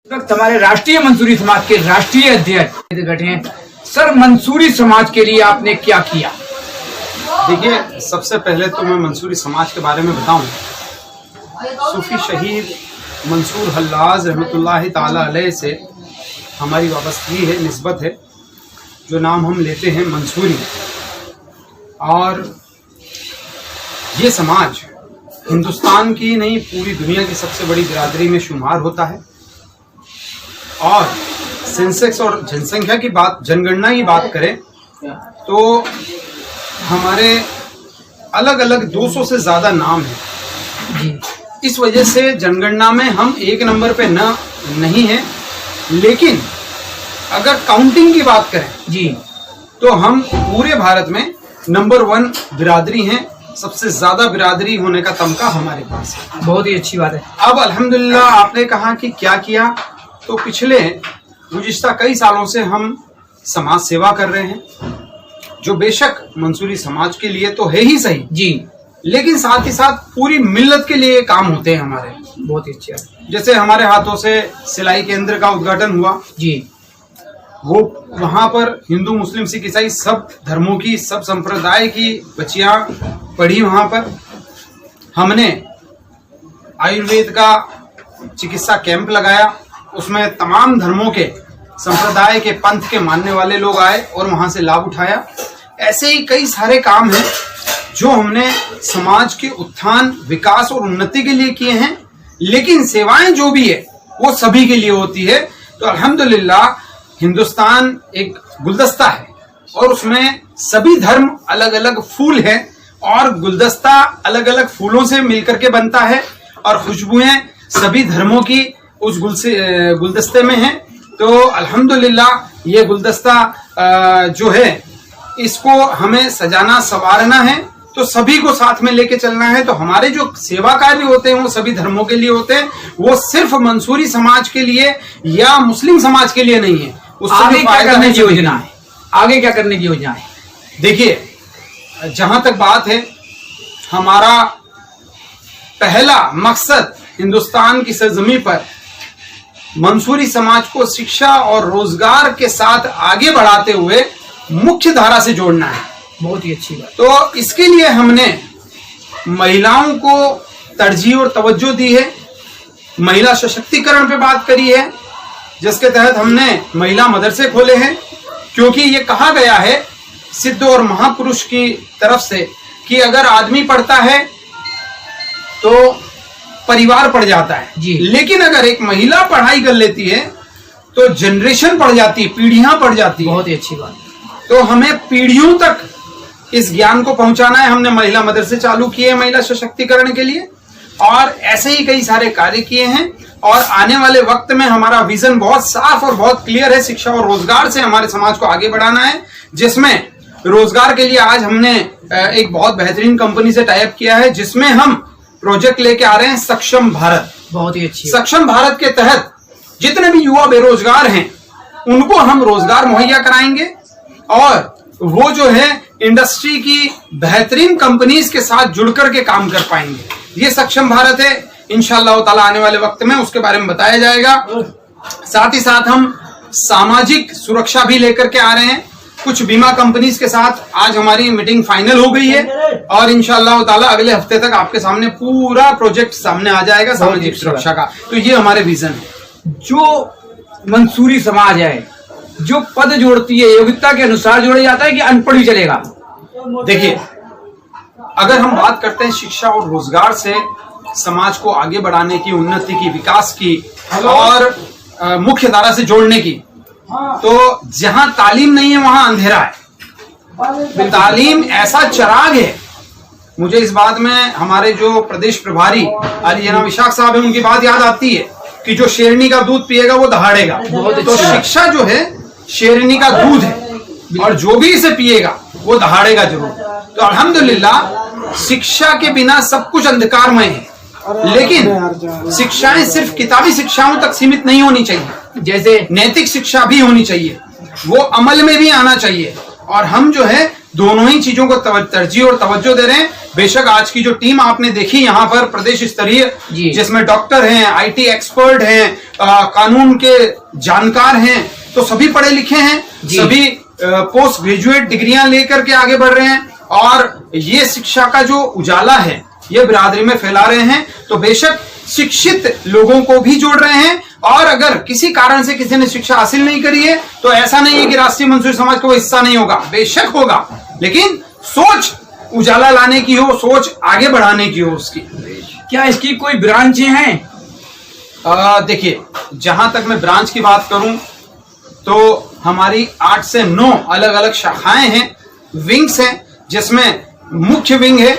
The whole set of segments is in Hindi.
इस वक्त हमारे राष्ट्रीय मंसूरी समाज के राष्ट्रीय अध्यक्ष बैठे हैं। सर, मंसूरी समाज के लिए आपने क्या किया? देखिए, सबसे पहले तो मैं मंसूरी समाज के बारे में बताऊं। सूफी शहीद मंसूर हल्लाज रहमतुल्लाह ताला अलैह से हमारी वाबस्तगी है, निस्बत है। जो नाम हम लेते हैं मंसूरी, और ये समाज हिंदुस्तान की नहीं पूरी दुनिया की सबसे बड़ी बिरादरी में शुमार होता है। और सेंसेक्स और जनसंख्या की बात, जनगणना की बात करें तो हमारे अलग अलग 200 से ज्यादा नाम हैं। इस वजह से जनगणना में हम एक नंबर पे नहीं हैं, लेकिन अगर काउंटिंग की बात करें जी तो हम पूरे भारत में नंबर 1 बिरादरी हैं। सबसे ज्यादा बिरादरी होने का तमगा हमारे पास है। बहुत ही अच्छी बात है। अब अल्हम्दुलिल्लाह, आपने कहा कि क्या किया, तो पिछले गुज़िश्ता कई सालों से हम समाज सेवा कर रहे हैं, जो बेशक मंसूरी समाज के लिए तो है ही सही जी, लेकिन साथ ही साथ पूरी मिल्लत के लिए काम होते हैं हमारे। बहुत ही अच्छा। जैसे हमारे हाथों से सिलाई केंद्र का उद्घाटन हुआ जी, वो वहां पर हिंदू मुस्लिम सिख ईसाई सब धर्मों की, सब संप्रदाय की बच्चियां पढ़ी। वहां पर हमने आयुर्वेद का चिकित्सा कैंप लगाया, उसमें तमाम धर्मों के, संप्रदाय के, पंथ के मानने वाले लोग आए और वहां से लाभ उठाया। ऐसे ही कई सारे काम हैं जो हमने समाज के उत्थान, विकास और उन्नति के लिए किए हैं, लेकिन सेवाएं जो भी है वो सभी के लिए होती है। तो अल्हम्दुलिल्लाह, हिंदुस्तान एक गुलदस्ता है और उसमें सभी धर्म अलग अलग फूल हैं, और गुलदस्ता अलग अलग फूलों से मिलकर के बनता है, और खुशबुएं सभी धर्मों की उस गुलदस्ते में हैं। तो अल्हम्दुलिल्लाह, ये गुलदस्ता जो है, इसको हमें सजाना संवारना है, तो सभी को साथ में लेके चलना है। तो हमारे जो सेवा कार्य होते हैं वो सभी धर्मों के लिए होते हैं, वो सिर्फ मंसूरी समाज के लिए या मुस्लिम समाज के लिए नहीं है। आगे क्या करने की योजना है? आगे क्या करने की योजना है? देखिए, जहां तक बात है, हमारा पहला मकसद हिंदुस्तान की सरजमी पर मंसूरी समाज को शिक्षा और रोजगार के साथ आगे बढ़ाते हुए मुख्य धारा से जोड़ना है। बहुत ही अच्छी बात। तो इसके लिए हमने महिलाओं को तरजीह और तवज्जो दी है, महिला सशक्तिकरण पे बात करी है, जिसके तहत हमने महिला मदरसे खोले हैं। क्योंकि ये कहा गया है सिद्ध और महापुरुष की तरफ से कि अगर आदमी पढ़ता है तो परिवार पढ़ जाता है जी, लेकिन अगर एक महिला पढ़ाई कर लेती है तो जनरेशन पढ़ जाती है, पीढ़ियां पढ़ जाती है। बहुत ही अच्छी बात। तो हमें पीढ़ियों तक इस ज्ञान को पहुंचाना है। हमने महिला मदरसे चालू किए महिला सशक्तिकरण के लिए, और ऐसे ही कई सारे कार्य किए हैं। और आने वाले वक्त में हमारा विजन बहुत साफ और बहुत क्लियर है। शिक्षा और रोजगार से हमारे समाज को आगे बढ़ाना है, जिसमें रोजगार के लिए आज हमने एक बहुत बेहतरीन कंपनी से टाई अप किया है, जिसमें हम प्रोजेक्ट लेके आ रहे हैं सक्षम भारत। बहुत ही अच्छी। सक्षम भारत के तहत जितने भी युवा बेरोजगार हैं उनको हम रोजगार मुहैया कराएंगे, और वो जो है इंडस्ट्री की बेहतरीन कंपनीज के साथ जुड़कर के काम कर पाएंगे। ये सक्षम भारत है। इंशाअल्लाह ताला आने वाले वक्त में उसके बारे में बताया जाएगा। साथ ही साथ हम सामाजिक सुरक्षा भी लेकर के आ रहे हैं। कुछ बीमा कंपनीज के साथ आज हमारी मीटिंग फाइनल हो गई है, और इंशाअल्लाह ताला अगले हफ्ते तक आपके सामने पूरा प्रोजेक्ट सामने आ जाएगा सामाजिक सुरक्षा का। तो ये हमारे विजन है। जो मंसूरी समाज है, जो पद जोड़ती है, योग्यता के अनुसार जोड़ा जाता है कि अनपढ़ भी चलेगा? देखिए, अगर हम बात करते हैं शिक्षा और रोजगार से समाज को आगे बढ़ाने की, उन्नति की, विकास की और मुख्य धारा से जोड़ने की, तो जहां तालीम नहीं है वहां अंधेरा है। तालीम ऐसा चिराग है। मुझे इस बात में हमारे जो प्रदेश प्रभारी अली जनाब इशाक साहब है, उनकी बात याद आती है कि जो शेरनी का दूध पिएगा वो दहाड़ेगा। तो शिक्षा जो है शेरनी का दूध है, और जो भी इसे पिएगा वो दहाड़ेगा जरूर। तो अल्हम्दुलिल्लाह, शिक्षा के बिना सब कुछ अंधकारमय है, लेकिन शिक्षाएं सिर्फ किताबी शिक्षाओं तक सीमित नहीं होनी चाहिए। जैसे नैतिक शिक्षा भी होनी चाहिए, वो अमल में भी आना चाहिए। और हम जो है दोनों ही चीजों को तरजीह और तवज्जो दे रहे हैं। बेशक आज की जो टीम आपने देखी यहाँ पर प्रदेश स्तरीय, जिसमें डॉक्टर हैं, आईटी एक्सपर्ट हैं, कानून के जानकार हैं, तो सभी पढ़े लिखे हैं, सभी पोस्ट ग्रेजुएट डिग्रियां लेकर के आगे बढ़ रहे हैं और ये शिक्षा का जो उजाला है ये बिरादरी में फैला रहे हैं। तो बेशक शिक्षित लोगों को भी जोड़ रहे हैं और अगर किसी कारण से किसी ने शिक्षा हासिल नहीं करी है तो ऐसा नहीं है कि राष्ट्रीय मंसूरी समाज का वो हिस्सा नहीं होगा, बेशक होगा, लेकिन सोच उजाला लाने की हो, सोच आगे बढ़ाने की हो उसकी। क्या इसकी कोई ब्रांचें हैं? देखिए, जहां तक मैं ब्रांच की बात करूं तो हमारी 8 से 9 अलग अलग शाखाएं हैं, विंग्स हैं, जिसमें मुख्य विंग है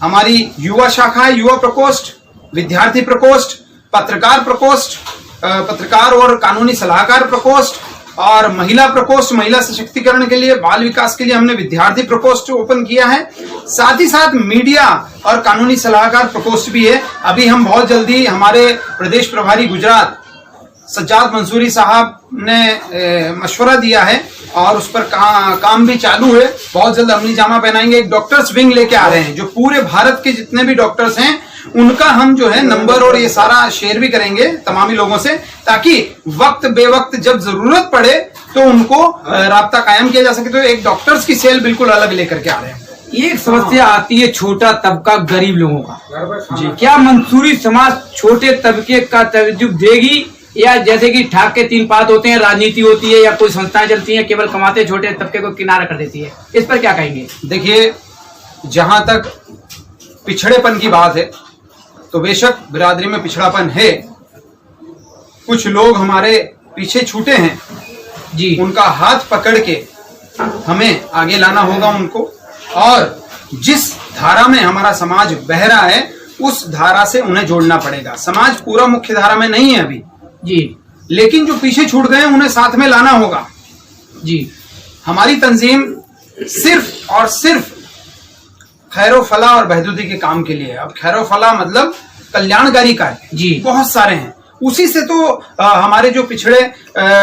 हमारी युवा शाखा है, युवा प्रकोष्ठ, विद्यार्थी प्रकोष्ठ, पत्रकार प्रकोष्ठ, पत्रकार और कानूनी सलाहकार प्रकोष्ठ और महिला प्रकोष्ठ, महिला सशक्तिकरण के लिए, बाल विकास के लिए हमने विद्यार्थी प्रकोष्ठ ओपन किया है। साथ ही साथ मीडिया और कानूनी सलाहकार प्रकोष्ठ भी है। अभी हम बहुत जल्दी हमारे प्रदेश प्रभारी गुजरात सज्जाद मंसूरी साहब ने मशवरा दिया है और उस पर काम भी चालू है। बहुत जल्द अमली जामा पहनाएंगे, एक डॉक्टर्स विंग लेके आ रहे हैं जो पूरे भारत के जितने भी डॉक्टर्स हैं उनका हम जो है नंबर और ये सारा शेयर भी करेंगे तमामी लोगों से, ताकि वक्त बेवक्त जब जरूरत पड़े तो उनको राब्ता कायम किया जा सके। तो एक डॉक्टर्स की सेल बिल्कुल अलग लेकर के आ रहे हैं। एक समस्या आती है छोटा तबका, गरीब लोगों का जी, क्या मंसूरी समाज छोटे तबके का तवज्जो देगी या जैसे कि ठाक के 3 पात होते हैं, राजनीति होती है या कोई संस्थाएं चलती हैं, केवल कमाते छोटे तबके को किनारा कर देती है, इस पर क्या कहेंगे? देखिए, जहां तक पिछड़ेपन की बात है तो बेशक बिरादरी में पिछड़ापन है। कुछ लोग हमारे पीछे छूटे हैं जी, उनका हाथ पकड़ के हमें आगे लाना होगा उनको, और जिस धारा में हमारा समाज बह रहा है उस धारा से उन्हें जोड़ना पड़ेगा। समाज पूरा मुख्य धारा में नहीं है अभी जी, लेकिन जो पीछे छूट गए उन्हें साथ में लाना होगा जी। हमारी तंजीम सिर्फ और सिर्फ खैरो फला और बहदूदी के काम के लिए है। अब खैरो फला मतलब कल्याणकारी कार्य जी, बहुत सारे हैं, उसी से तो हमारे जो पिछड़े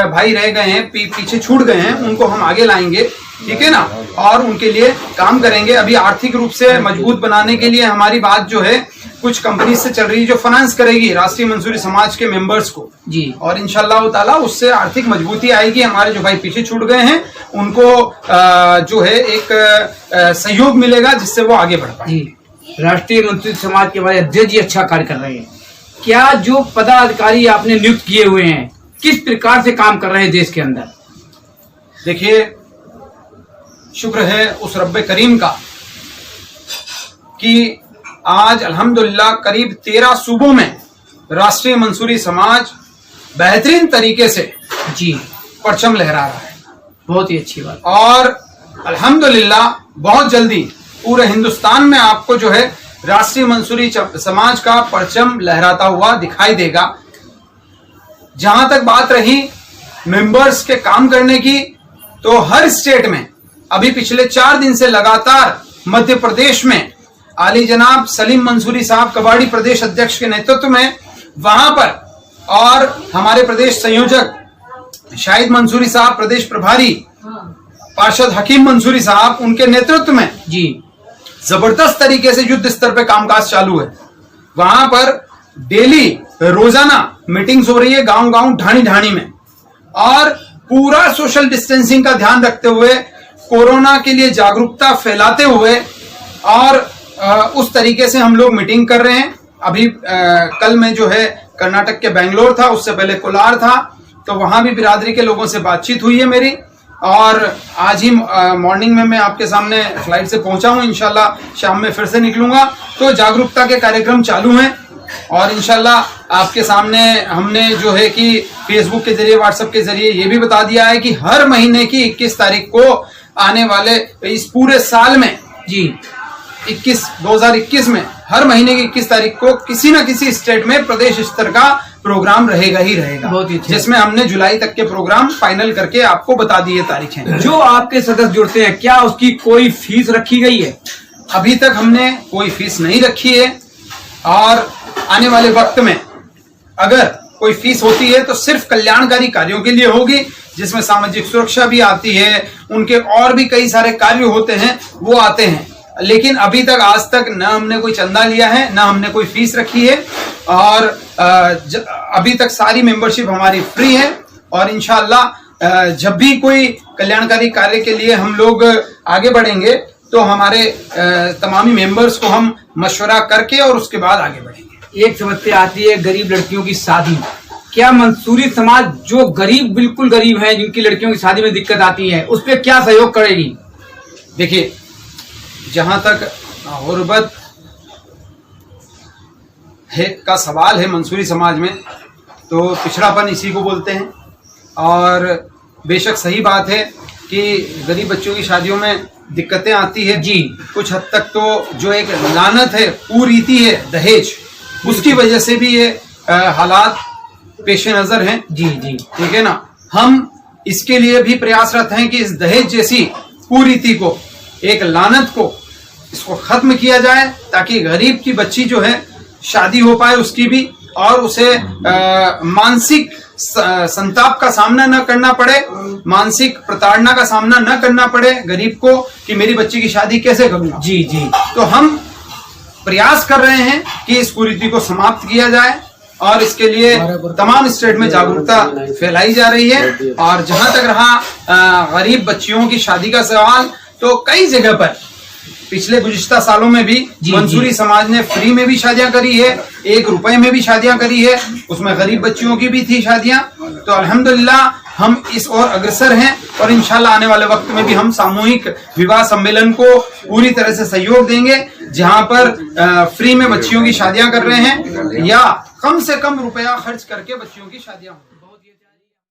भाई रह गए हैं, पीछे छूट गए हैं, उनको हम आगे लाएंगे, ठीक है ना, और उनके लिए काम करेंगे। अभी आर्थिक रूप से मजबूत बनाने के लिए हमारी बात जो है कुछ कंपनी से चल रही है जो फाइनेंस करेगी राष्ट्रीय मंसूरी समाज के मेंबर्स को जी, और इंशाल्लाह ताला उससे आर्थिक मजबूती आएगी। हमारे जो भाई पीछे छूट गए हैं उनको जो है एक सहयोग मिलेगा जिससे वो आगे बढ़ पाए। राष्ट्रीय मंसूरी समाज के हमारे अध्यक्ष जी अच्छा कार्य कर रहे हैं। क्या जो पदाधिकारी आपने नियुक्त किए हुए हैं किस प्रकार से काम कर रहे हैं देश के अंदर? देखिए, शुक्र है उस रब्बे करीम का कि आज अल्हम्दुलिल्लाह करीब 13 सूबों में राष्ट्रीय मंसूरी समाज बेहतरीन तरीके से जी परचम लहरा रहा है। बहुत ही अच्छी बात। और अल्हम्दुलिल्लाह बहुत जल्दी पूरे हिंदुस्तान में आपको जो है राष्ट्रीय मंसूरी समाज का परचम लहराता हुआ दिखाई देगा। जहां तक बात रही मेंबर्स के काम करने की, तो हर स्टेट में अभी पिछले 4 दिन से लगातार मध्य प्रदेश में आली जनाब सलीम मंसूरी साहब कबाड़ी प्रदेश अध्यक्ष के नेतृत्व में वहां पर, और हमारे प्रदेश संयोजक शाहिद मंसूरी साहब प्रदेश प्रभारी, पार्षद हकीम मंसूरी साहब उनके नेतृत्व में जी जबरदस्त तरीके से युद्ध स्तर पे कामकाज चालू है। वहां पर डेली रोजाना मीटिंग्स हो रही है गांव-गांव, ढाणी-ढाणी में, और पूरा सोशल डिस्टेंसिंग का ध्यान रखते हुए, कोरोना के लिए जागरूकता फैलाते हुए, और उस तरीके से हम लोग मीटिंग कर रहे हैं। अभी कल मैं जो है कर्नाटक के बेंगलोर था, उससे पहले कोलार था, तो वहां भी बिरादरी के लोगों से बातचीत हुई है मेरी, और आज ही मॉर्निंग में मैं आपके सामने फ्लाइट से पहुंचा हूं। इंशाल्लाह शाम में फिर से निकलूंगा। तो जागरूकता के कार्यक्रम चालू हैं और इंशाल्लाह आपके सामने हमने जो है कि फेसबुक के जरिए, व्हाट्सएप के जरिए ये भी बता दिया है कि हर महीने की 21 तारीख को आने वाले इस पूरे साल में जी 2021 में हर महीने की 21 तारीख को किसी न किसी स्टेट में प्रदेश स्तर का प्रोग्राम रहेगा ही रहेगा, जिसमें हमने जुलाई तक के प्रोग्राम फाइनल करके आपको बता दिए तारीखें। जो आपके सदस्य जुड़ते हैं क्या उसकी कोई फीस रखी गई है? अभी तक हमने कोई फीस नहीं रखी है, और आने वाले वक्त में अगर कोई फीस होती है तो सिर्फ कल्याणकारी कार्यों के लिए होगी, जिसमें सामाजिक सुरक्षा भी आती है, उनके और भी कई सारे कार्य होते हैं वो आते हैं। लेकिन अभी तक आज तक न हमने कोई चंदा लिया है, न हमने कोई फीस रखी है, और अभी तक सारी मेंबरशिप हमारी फ्री है। और इंशाअल्लाह जब भी कोई कल्याणकारी कार्य के लिए हम लोग आगे बढ़ेंगे तो हमारे तमाम मेंबर्स को हम मशवरा करके और उसके बाद आगे बढ़ेंगे। एक समस्या आती है गरीब लड़कियों की शादी। क्या मंसूरी समाज जो गरीब, बिल्कुल गरीब हैं, जिनकी लड़कियों की शादी में दिक्कत आती है, उस पर क्या सहयोग करेगी? देखिए, जहां तक गुर्बत है का सवाल है मंसूरी समाज में, तो पिछड़ापन इसी को बोलते हैं। और बेशक सही बात है कि गरीब बच्चों की शादियों में दिक्कतें आती है जी। कुछ हद तक तो जो एक लानत है, कुरीति है दहेज, उसकी वजह से भी ये हालात पेश नजर हैं जी। ठीक है ना। हम इसके लिए भी प्रयासरत हैं कि इस दहेज जैसी कुरीति को, एक लानत को, इसको खत्म किया जाए, ताकि गरीब की बच्ची जो है शादी हो पाए उसकी भी, और उसे मानसिक संताप का सामना न करना पड़े, मानसिक प्रताड़ना का सामना न करना पड़े गरीब को कि मेरी बच्ची की शादी कैसे करूंगा। जी। तो हम प्रयास कर रहे हैं कि इस कुरीति को समाप्त किया जाए, और इसके लिए तमाम स्टेट में जागरूकता फैलाई जा रही है। और जहां तक रहा गरीब बच्चियों की शादी का सवाल, तो कई जगह पर पिछले गुज़िश्ता सालों में भी मंसूरी समाज ने फ्री में भी शादियां करी है, 1 रुपए में भी शादियां करी है, उसमें गरीब बच्चियों की भी थी शादियां। तो अल्हम्दुलिल्लाह हम इस ओर अग्रसर हैं, और इंशाल्लाह आने वाले वक्त में भी हम सामूहिक विवाह सम्मेलन को पूरी तरह से सहयोग देंगे, जहां पर फ्री में बच्चियों की शादियां कर रहे हैं या कम से कम रुपया खर्च करके बच्चियों की शादियां होंगी।